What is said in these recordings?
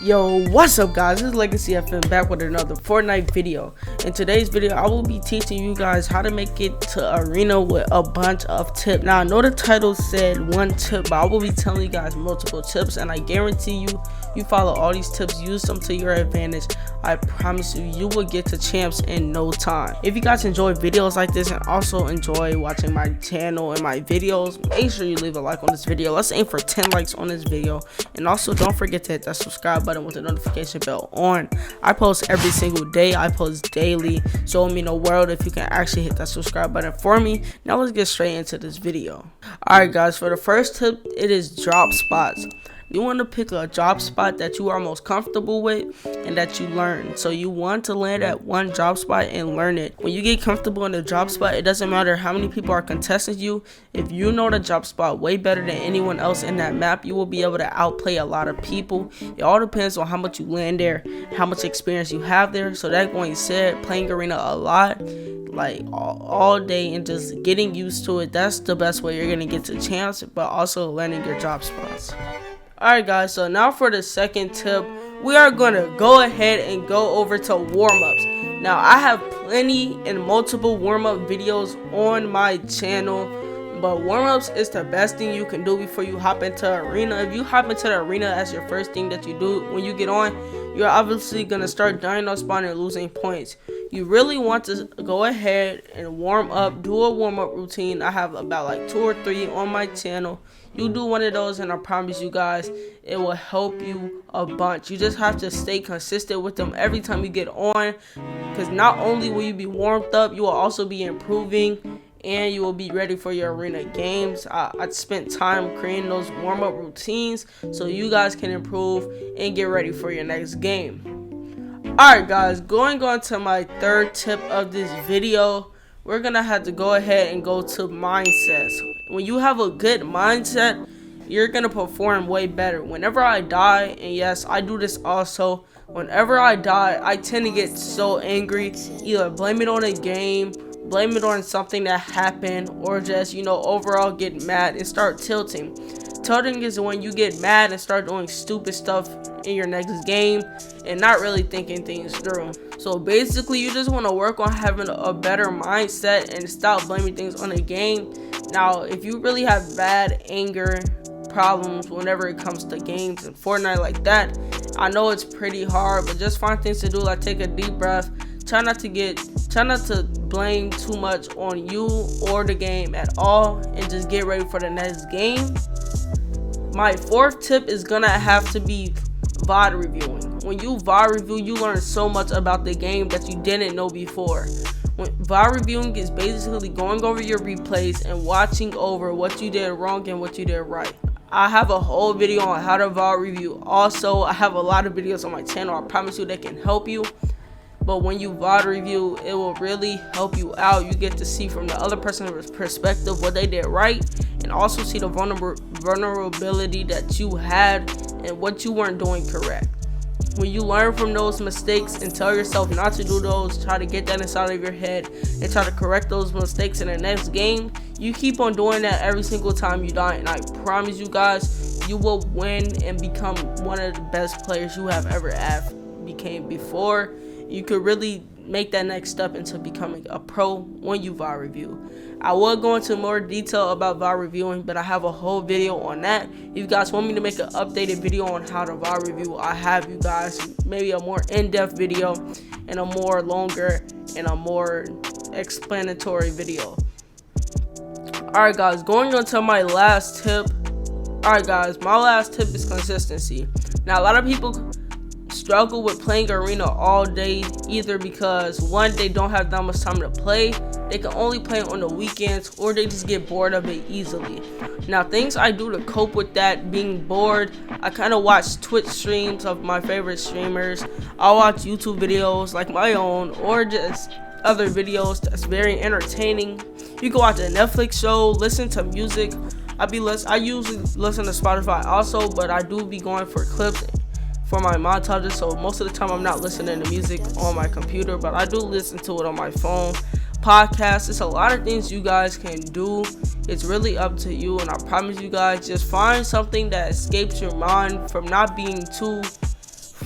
Yo, what's up guys? This is Legacy FM back with another Fortnite video. In today's video, I will be teaching you guys how to make it to arena with a bunch of tips. Now, I know the title said one tip, but I will be telling you guys multiple tips, and I guarantee you follow all these tips, use them to your advantage. I promise you will get to champs in no time. If you guys enjoy videos like this and also enjoy watching my channel and my videos, make sure you leave a like on this video. Let's aim for 10 likes on this video, and also don't forget to hit that subscribe button with the notification bell on. I post every single day. I post daily, so it would mean the world if you can actually hit that subscribe button for me. Now let's get straight into this video. Alright guys, for the first tip, it is drop spots. You want to pick a drop spot that you are most comfortable with and that you learn. So you want to land at one drop spot and learn it. When you get comfortable in the drop spot, it doesn't matter how many people are contesting you. If you know the drop spot way better than anyone else in that map, you will be able to outplay a lot of people. It all depends on how much you land there, how much experience you have there. So that being said, playing arena a lot, like all day, and just getting used to it, that's the best way you're going to get to champs, but also learning your drop spots. Alright guys, so now for the second tip, we are going to go ahead and go over to warm-ups. Now, I have plenty and multiple warm-up videos on my channel, but warm-ups is the best thing you can do before you hop into arena. If you hop into the arena as your first thing that you do when you get on, you're obviously going to start dying on spawn and losing points. You really want to go ahead and warm up, do a warm-up routine. I have about like 2 or 3 on my channel. You do one of those and I promise you guys, it will help you a bunch. You just have to stay consistent with them every time you get on, because not only will you be warmed up, you will also be improving and you will be ready for your arena games. I spent time creating those warm-up routines so you guys can improve and get ready for your next game. Alright guys, going on to my third tip of this video, we're gonna have to go ahead and go to mindsets. When you have a good mindset, you're gonna perform way better. Whenever I die, and yes, I do this also, whenever I die, I tend to get so angry, either blame it on a game, blame it on something that happened, or just, overall get mad and start tilting. Tilting is when you get mad and start doing stupid stuff in your next game and not really thinking things through. So basically, you just want to work on having a better mindset and stop blaming things on the game. Now, if you really have bad anger problems whenever it comes to games and Fortnite like that, I know it's pretty hard, but just find things to do, like take a deep breath. Try not to blame too much on you or the game at all, and just get ready for the next game. My fourth tip is gonna have to be VOD reviewing. When you VOD review, you learn so much about the game that you didn't know before. VOD reviewing is basically going over your replays and watching over what you did wrong and what you did right. I have a whole video on how to VOD review. Also, I have a lot of videos on my channel. I promise you they can help you. But when you VOD review, it will really help you out. You get to see from the other person's perspective what they did right, and also see the vulnerability that you had and what you weren't doing correct. When you learn from those mistakes and tell yourself not to do those, try to get that inside of your head and try to correct those mistakes in the next game, you keep on doing that every single time you die, and I promise you guys, you will win and become one of the best players you have ever became before. You could really make that next step into becoming a pro when you VOD review. I will go into more detail about VOD reviewing, but I have a whole video on that. If you guys want me to make an updated video on how to VOD review, I have you guys maybe a more in-depth video and a more longer and a more explanatory video. Alright guys, going on to my last tip. Alright guys, my last tip is consistency. Now, a lot of people struggle with playing arena all day, either because one, they don't have that much time to play, they can only play on the weekends, or they just get bored of it easily. Now, things I do to cope with that being bored, I kind of watch Twitch streams of my favorite streamers. I'll watch YouTube videos like my own, or just other videos that's very entertaining. You can watch a Netflix show, listen to music. I usually listen to Spotify also, but I do be going for clips for my montages, so most of the time I'm not listening to music on my computer, but I do listen to it on my phone. Podcasts, it's a lot of things you guys can do. It's really up to you, and I promise you guys, just find something that escapes your mind from not being too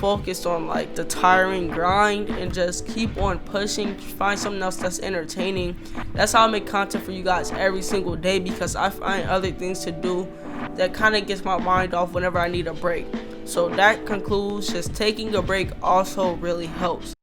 focus on like the tiring grind and just keep on pushing. Find something else that's entertaining. That's how I make content for you guys every single day, because I find other things to do that kind of gets my mind off whenever I need a break. So that concludes, just taking a break also really helps.